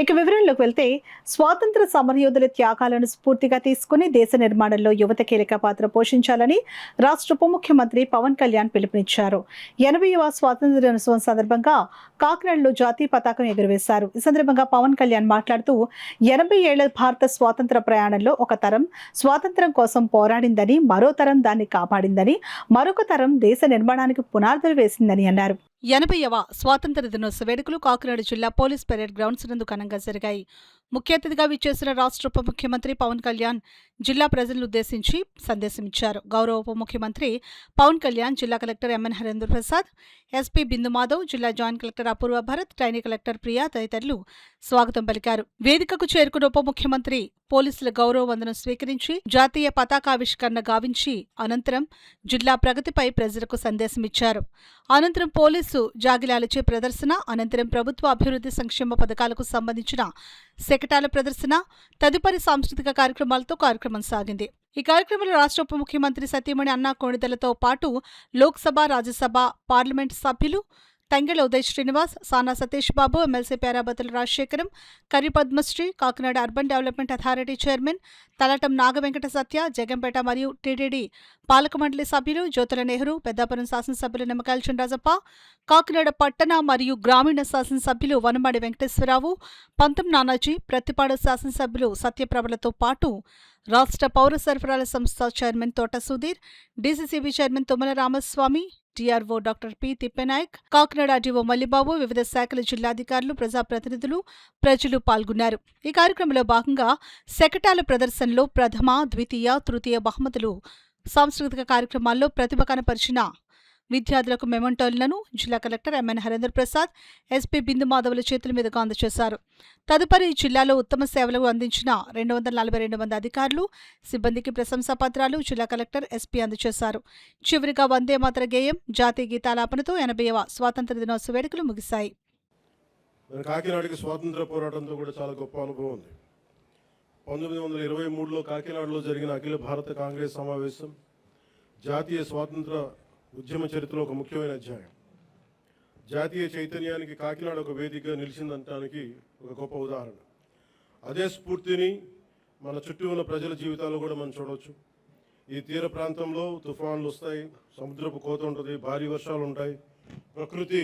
ఇక వివరంలోకి వెళ్తే స్వాతంత్ర సమరయోధుల త్యాగాలను స్ఫూర్తిగా తీసుకుని దేశ నిర్మాణంలో యువత కీలక పాత్ర పోషించాలని రాష్ట్ర ఉప ముఖ్యమంత్రి పవన్ కళ్యాణ్ పిలుపునిచ్చారు. 80వ స్వాతంత్ర దినోత్సవం సందర్భంగా కాకినాడలో జాతీయ పతాకం ఎగురవేశారు. ఈ సందర్భంగా పవన్ కళ్యాణ్ మాట్లాడుతూ 80 ఏళ్ల భారత స్వాతంత్ర ప్రయాణంలో ఒక తరం స్వాతంత్రం కోసం పోరాడిందని, మరో తరం దాన్ని కాపాడిందని, మరొక తరం దేశ నిర్మాణానికి పునాదులు వేసిందని అన్నారు. 80వ స్వాతంత్ర దినోత్సవ వేడుకలు కాకినాడ జిల్లా పోలీస్ పెరేడ్ గ్రౌండ్స్ నందు ఘనంగా జరిగాయి. ముఖ్య అతిథిగా విచ్చేసిన రాష్ట్ర ఉప ముఖ్యమంత్రి పవన్ కళ్యాణ్ జిల్లా ప్రజలను ఉద్దేశించి సందేశమిచ్చారు. గౌరవ ఉప ముఖ్యమంత్రి పవన్ కళ్యాణ్ జిల్లా collector MN Harendra Prasad, SP Bindu Madhav, జిల్లా joint collector Apoorva Bharat, trainee collector Priya తదితరులు స్వాగతం పలికారు. వేదికకు చేరుకున్న ఉప ముఖ్యమంత్రి పోలీసుల గౌరవ వందనం స్వీకరించి జాతీయ పతాకావిష్కరణ గావించి అనంతరం జిల్లా ప్రగతిపై ప్రజలకు సందేశమిచ్చారు. అనంతరం పోలీసు జాగిలాలచే ప్రదర్శన, అనంతరం ప్రభుత్వ అభివృద్ధి సంక్షేమ పథకాలకు సంబంధించిన శకటాల ప్రదర్శన, తదుపరి సాంస్కృతిక కార్యక్రమాలతో కార్యక్రమం సాగింది. ఈ కార్యక్రమంలో రాష్ట్ర ఉప ముఖ్యమంత్రి సతీమణి అన్నా కోణిదలతో పాటు లోక్సభ, రాజ్యసభ, పార్లమెంటు సభ్యులు Tangella Uday Srinivas, Sana Satish Babu, MLC Perabathula Rajasekharam, Kari Padmasri, Kakinada urban development authority chairman Talatam Nagavenkata Satya, Jaggampeta మరియు టీటీడీ పాలక మండలి సభ్యులు జ్యోతుల నెహ్రూ, పెద్దాపురం శాసనసభ్యులు నిమ్మకాయల చినరాజప్ప, కాకినాడ పట్టణ మరియు గ్రామీణ శాసనసభ్యులు వనమాడి వెంకటేశ్వరరావు, పంతం నానాజీ, ప్రత్తిపాడు శాసనసభ్యులు సత్యప్రభలతో పాటు రాష్ట్ర పౌర సరఫరాల సంస్థ chairman Thota Sudheer, DCCB chairman Tummala Ramaswamy, TRO doctor P Thippenayak, Kakinada RDO Mallibabu, వివిధ శాఖల జిల్లాధికారులు, ప్రజాప్రతినిధులు, ప్రజలు పాల్గొన్నారు. ఈ కార్యక్రమంలో భాగంగా శకటాల ప్రదర్శనలో ప్రథమ, ద్వితీయ, తృతీయ బహుమతులు, సాంస్కృతిక కార్యక్రమాల్లో ప్రతిభ కనపరిచిన విద్యార్థులకు మెమంటోలను జిల్లా collector MN Harendra Prasad, SP Bindu మాధవుల చేతుల మీదుగా అందజేశారు. తదుపరి జిల్లాలో ఉత్తమ సేవలు అందించిన 242 మంది అధికారులు, సిబ్బందికి ప్రశంసా పత్రాలు జిల్లా కలెక్టర్, ఎస్పీ అందజేశారు. చివరిగా వందే మాతర గేయం, జాతీయ గీతాలాపనతో 80వ స్వాతంత్ర దినోత్సవ వేడుకలు ముగిశాయి. కాకినాడకి స్వాతంత్ర పోరాటంతో కూడా చాలా గొప్ప అనుభవం ఉంది. 1923లో కాకినాడలో జరిగిన అఖిల భారత కాంగ్రెస్ సమావేశం జాతీయ స్వాతంత్ర ఉద్యమ చరిత్రలో ఒక ముఖ్యమైన అధ్యాయం. జాతీయ చైతన్యానికి కాకినాడ ఒక వేదికగా నిలిచిందనడానికి ఒక గొప్ప ఉదాహరణ. అదే స్ఫూర్తిని మన చుట్టూ ఉన్న ప్రజల జీవితాల్లో కూడా మనం చూడవచ్చు. ఈ తీర ప్రాంతంలో తుఫాన్లు వస్తాయి, సముద్రపు కోత ఉంటుంది, భారీ వర్షాలు ఉంటాయి, ప్రకృతి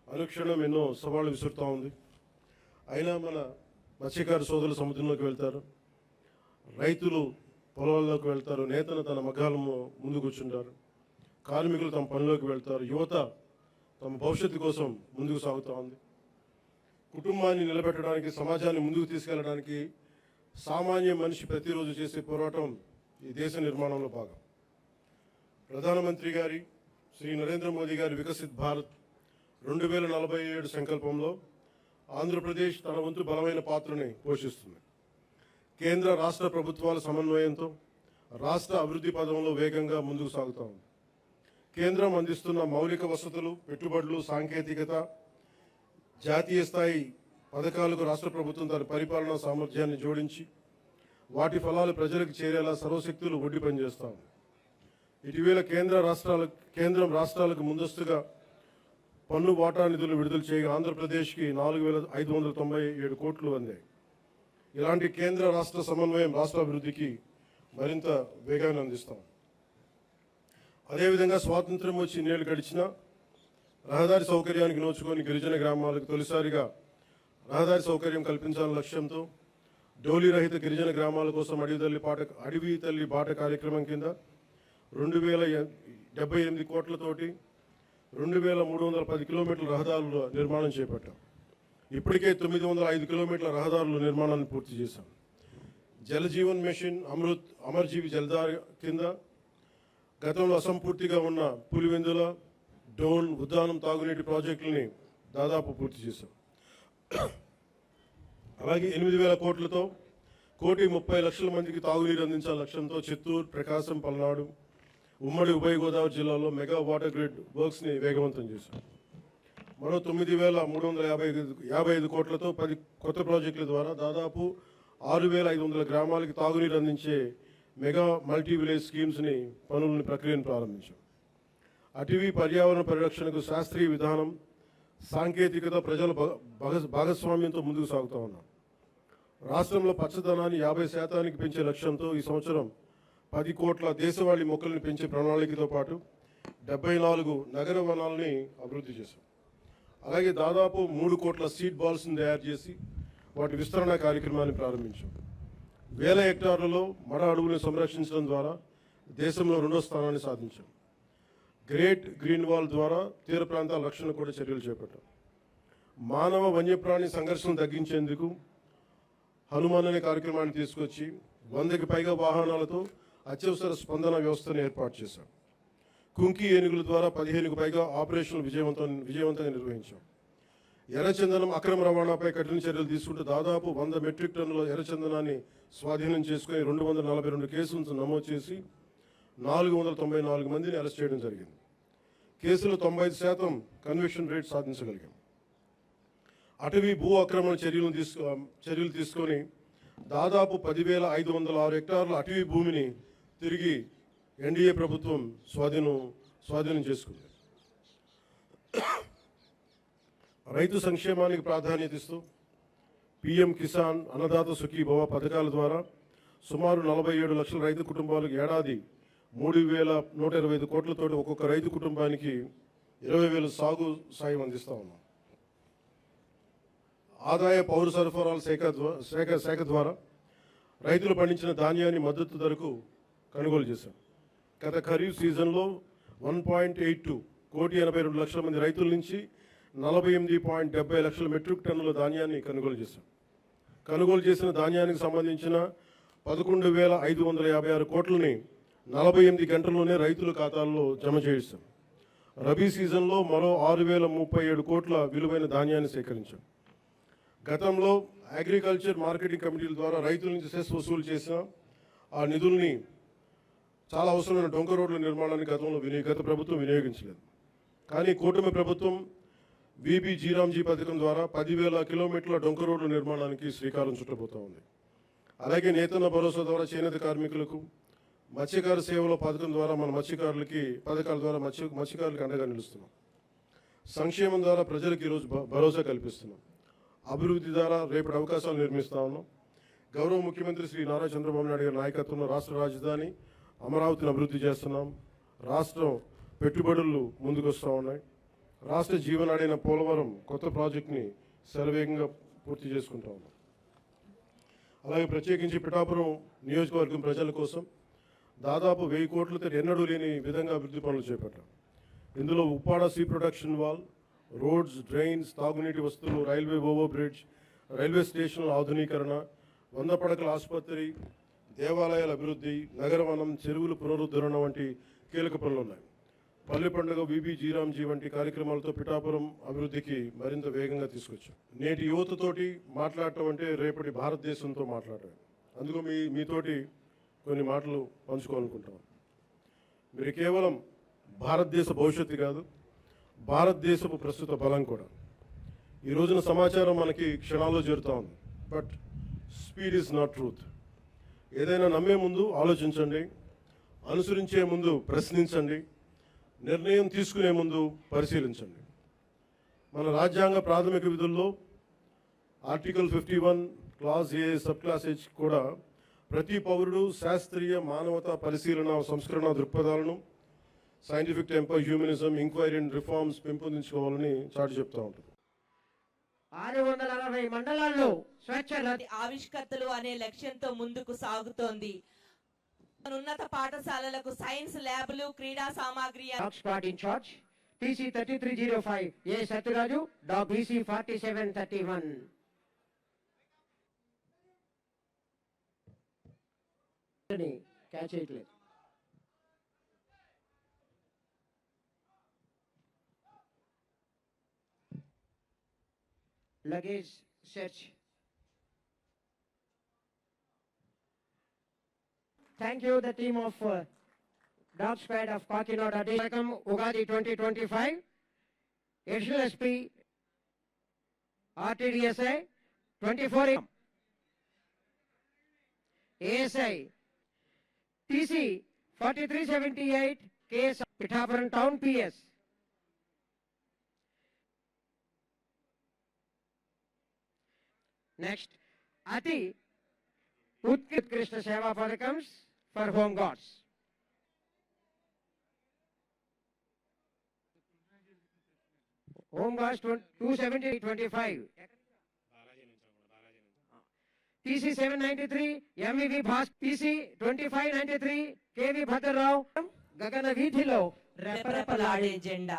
అనుక్షణం ఎన్నో సవాళ్లు విసురుతూ ఉంది. అయినా మన మత్స్యకార సోదరులు సముద్రంలోకి వెళ్తారు, రైతులు పొలాల్లోకి వెళ్తారు, నేతలు తన మగ్గాల ముందు కూర్చుంటారు, కార్మికులు తమ పనిలోకి వెళ్తారు, యువత తమ భవిష్యత్తు కోసం ముందుకు సాగుతూ ఉంది. కుటుంబాన్ని నిలబెట్టడానికి, సమాజాన్ని ముందుకు తీసుకెళ్లడానికి సామాన్య మనిషి ప్రతిరోజు చేసే పోరాటం ఈ దేశ నిర్మాణంలో భాగం. ప్రధానమంత్రి గారి శ్రీ నరేంద్ర మోదీ గారి వికసిత్ భారత్ 2047 సంకల్పంలో ఆంధ్రప్రదేశ్ తన వంతు బలమైన పాత్రని పోషిస్తుంది. కేంద్ర రాష్ట్ర ప్రభుత్వాల సమన్వయంతో రాష్ట్ర అభివృద్ధి పదంలో వేగంగా ముందుకు సాగుతూ ఉంది. కేంద్రం అందిస్తున్న మౌలిక వసతులు, పెట్టుబడులు, సాంకేతికత, జాతీయ స్థాయి పథకాలకు రాష్ట్ర ప్రభుత్వం తన పరిపాలనా సామర్థ్యాన్ని జోడించి వాటి ఫలాలు ప్రజలకు చేరేలా సర్వశక్తులు ఒడ్డి పనిచేస్తాం. ఇటీవల కేంద్రం రాష్ట్రాలకు ముందస్తుగా పన్ను వాటా నిధులు విడుదల చేయగా ఆంధ్రప్రదేశ్కి 4,597 కోట్లు అందాయి. ఇలాంటి కేంద్ర రాష్ట్ర సమన్వయం రాష్ట్ర అభివృద్ధికి మరింత వేగాన్ని అందిస్తాం. అదేవిధంగా స్వాతంత్ర్యం వచ్చి ఇన్నేళ్లు గడిచిన రహదారి సౌకర్యానికి నోచుకొని గిరిజన గ్రామాలకు తొలిసారిగా రహదారి సౌకర్యం కల్పించాలనే లక్ష్యంతో డోలీ రహిత గిరిజన గ్రామాల కోసం అడవి తల్లి బాట కార్యక్రమం కింద 2,078 కోట్లతోటి 2,310 కిలోమీటర్ల రహదారుల నిర్మాణం చేపట్టాం. ఇప్పటికే 905 కిలోమీటర్ల రహదారుల నిర్మాణాన్ని పూర్తి చేశాం. జలజీవన్ మిషన్, అమర్జీవి జలధార కింద గతంలో అసంపూర్తిగా ఉన్న పులివెందుల, డోన్, ఉద్దానం తాగునీటి ప్రాజెక్టులని దాదాపు పూర్తి చేశాం. అలాగే 8,000 కోట్లతో 1,30,00,000 మందికి తాగునీరు అందించాల లక్ష్యంతో చిత్తూరు, ప్రకాశం, పల్నాడు, ఉమ్మడి ఉభయ గోదావరి జిల్లాలో మెగా వాటర్ గ్రిడ్ వర్క్స్ని వేగవంతం చేశాం. మరో 9,355 కోట్లతో 10 కొత్త ప్రాజెక్టుల ద్వారా దాదాపు 6,500 గ్రామాలకి తాగునీరు అందించే మెగా మల్టీ విలేజ్ స్కీమ్స్ని ప్రక్రియను ప్రారంభించాం. అటవీ పర్యావరణ పరిరక్షణకు శాస్త్రీయ విధానం, సాంకేతికత, ప్రజల భాగస్వామ్యంతో ముందుకు సాగుతూ ఉన్నాం. రాష్ట్రంలో పచ్చదనాన్ని 50% పెంచే లక్ష్యంతో ఈ సంవత్సరం 10 కోట్ల దేశవాళీ మొక్కల్ని పెంచే ప్రణాళికతో పాటు 74 నగర వనాలని అభివృద్ధి చేశాం. అలాగే దాదాపు 3 కోట్ల సీడ్ బాల్స్ని తయారు చేసి వాటి విస్తరణ కార్యక్రమాన్ని ప్రారంభించాం. వేల హెక్టార్లలో మడ అడవులను సంరక్షించడం ద్వారా దేశంలో 2వ స్థానాన్ని సాధించాం. గ్రేట్ గ్రీన్ వాల్ ద్వారా తీర ప్రాంతాల రక్షణ కూడా చర్యలు చేపట్టాం. మానవ వన్యప్రాణి సంఘర్షణ తగ్గించేందుకు హనుమాన్ అనే కార్యక్రమాన్ని తీసుకొచ్చి 100కి పైగా వాహనాలతో అత్యవసర స్పందన వ్యవస్థను ఏర్పాటు చేశాం. కుంకి ఏనుగుల ద్వారా 15కు పైగా ఆపరేషన్లు విజయవంతంగా నిర్వహించాం. ఎర్రచందనం అక్రమ రవాణాపై కఠిన చర్యలు తీసుకుంటూ దాదాపు 100 మెట్రిక్ టన్నుల ఎర్రచందనాన్ని స్వాధీనం చేసుకుని 242 కేసులను నమోదు చేసి 494 మందిని అరెస్ట్ చేయడం జరిగింది. కేసులో 95% కన్విక్షన్ రేట్ సాధించగలిగాం. అటవీ భూ ఆక్రమణ చర్యలు తీసుకొని దాదాపు 10,506 హెక్టార్ల అటవీ భూమిని తిరిగి ఎన్డీఏ ప్రభుత్వం స్వాధీనం చేసుకుంది. రైతు సంక్షేమానికి ప్రాధాన్యత ఇస్తూ పీఎం కిసాన్, అన్నదాత సుఖీభవ పథకాల ద్వారా సుమారు 47 లక్షల రైతు కుటుంబాలకు ఏడాది 3,125 కోట్లతోటి ఒక్కొక్క రైతు కుటుంబానికి 20,000 సాగు సాయం అందిస్తూ ఉన్నాం. ఆదాయ పౌర సరఫరాల శాఖ ద్వారా రైతులు పండించిన ధాన్యాన్ని మద్దతు ధరకు కొనుగోలు చేశాం. గత ఖరీఫ్ సీజన్లో 1.82 కోటి 82 లక్షల మంది రైతుల నుంచి 48.70 లక్షల మెట్రిక్ టన్నుల ధాన్యాన్ని కొనుగోలు చేశాం. కొనుగోలు చేసిన ధాన్యానికి సంబంధించిన 11,556 కోట్లని 48 గంటల్లోనే రైతుల ఖాతాల్లో జమ చేయిస్తాం. రబీ సీజన్లో మరో 6,037 కోట్ల విలువైన ధాన్యాన్ని సేకరించాం. గతంలో అగ్రికల్చర్ మార్కెటింగ్ కమిటీల ద్వారా రైతుల నుంచి సెస్ వసూలు చేసిన ఆ నిధుల్ని చాలా అవసరమైన డొంక రోడ్ల నిర్మాణానికి గత ప్రభుత్వం వినియోగించలేదు. కానీ కూటమి ప్రభుత్వం వీబీ జీరాంజీ పథకం ద్వారా 10,000 కిలోమీటర్ల డొంక రోడ్ల నిర్మాణానికి శ్రీకారం చుట్టబోతూ ఉంది. అలాగే నేతన్న భరోసా ద్వారా చేనేత కార్మికులకు, మత్స్యకార సేవల పథకం ద్వారా పథకాల ద్వారా మత్స్యకారులకు అండగా నిలుస్తున్నాం. సంక్షేమం ద్వారా ప్రజలకు ఈరోజు భరోసా కల్పిస్తున్నాం. అభివృద్ధి ద్వారా రేపటి అవకాశాలు నిర్మిస్తా ఉన్నాం. గౌరవ ముఖ్యమంత్రి శ్రీ నారా చంద్రబాబు నాయుడు గారి నాయకత్వంలో రాష్ట్ర రాజధాని అమరావతిని అభివృద్ధి చేస్తున్నాం. రాష్ట్రం పెట్టుబడులు ముందుకు వస్తూ ఉన్నాయి. రాష్ట్ర జీవనాడైన పోలవరం కొత్త ప్రాజెక్టుని శరవేగంగా పూర్తి చేసుకుంటా ఉన్నాం. అలాగే ప్రత్యేకించి పిఠాపురం నియోజకవర్గం ప్రజల కోసం దాదాపు 1000 కోట్లతో ఎన్నడూ లేని విధంగా అభివృద్ధి పనులు చేపట్టాం. ఇందులో Uppada sea protection wall, roads, drains, తాగునీటి వస్తువులు, రైల్వే ఓవర్ బ్రిడ్జ్, రైల్వే స్టేషన్ల ఆధునీకరణ, 100 పడకల ఆసుపత్రి, దేవాలయాల అభివృద్ధి, నగరవనం, చెరువుల పునరుద్ధరణ వంటి కీలక పనులు ఉన్నాయి. పల్లె పండుగ, వీబీ జీరాంజీ వంటి కార్యక్రమాలతో పిఠాపురం అభివృద్ధికి మరింత వేగంగా తీసుకొచ్చాం. నేటి యువతతోటి మాట్లాడటం అంటే రేపటి భారతదేశంతో మాట్లాడటం. అందుకు మీతోటి కొన్ని మాటలు పంచుకోవాలనుకుంటాం. మీరు కేవలం భారతదేశ భవిష్యత్తు కాదు, భారతదేశపు ప్రస్తుత బలం కూడా. ఈ రోజున సమాచారం మనకి క్షణాల్లో చేరుతా ఉంది. But speed is not truth. ఏదైనా నమ్మే ముందు ఆలోచించండి, అనుసరించే ముందు ప్రశ్నించండి, నిర్ణయం తీసుకునే ముందు పరిశీలించండి. మన రాజ్యాంగ ప్రాథమిక విధుల్లో article 51 clause A sub clause H కూడా ప్రతి పౌరుడు శాస్త్రీయ మానవతా పరిశీలన సంస్కరణ దృక్పథాలను, scientific temper, humanism, enquiry and reforms పెంపొందించుకోవాలని చాటి చెప్తా ఉంటుంది. 660 మండలాల్లో స్వచ్ఛ ఆవిష్కర్తలు అనే లక్ష్యంతో ముందుకు సాగుతోంది. ఉన్నత పాఠశాలలకు సైన్స్ ల్యాబ్లు, క్రీడా సామాగ్రి. డాగ్ స్క్వాడ్ ఇన్ఛార్జ్ TC 3305 ఏ సత్యరాజు, డాగ్ BC 4731. క్యాచ్ చేయట్లేదు. Luggage search. Thank you, the team of Dog Squad of Kakinada. Welcome Ugadi 2025. Additional SP RTDSI 24 ASI TC 4378 KS Pithapuram Town PS. Next, Ati Utkrishta Seva Padakams for home gods. Home gods 270-25. PC 793, MEV Bhas PC 2593, KV Bhadrarao, Gagana Vidhilo, రెపరెపలాడే జెండా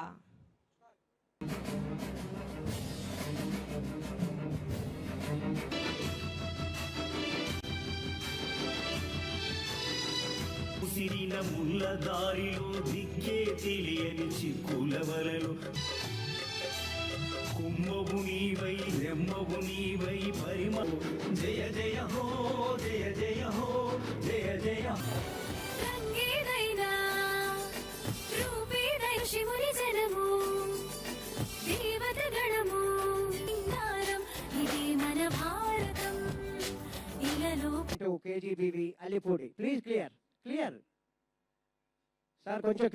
ఉసిరిన ముళ్ళ దారిలో దిక్కే తెలియని చిక్కుల వలలు కుమ్మవు నీవై రెమ్మవు నీవై పరిమ జయ జయ హో జయ జయ హో జయ జయ రంగేదైనా రూపేదైన శివుని జనము దేవత గణము సింగారం ఇది మన భారతం ఇలలో to KGBV Alipudi. Please clear. Sir, కొంచెం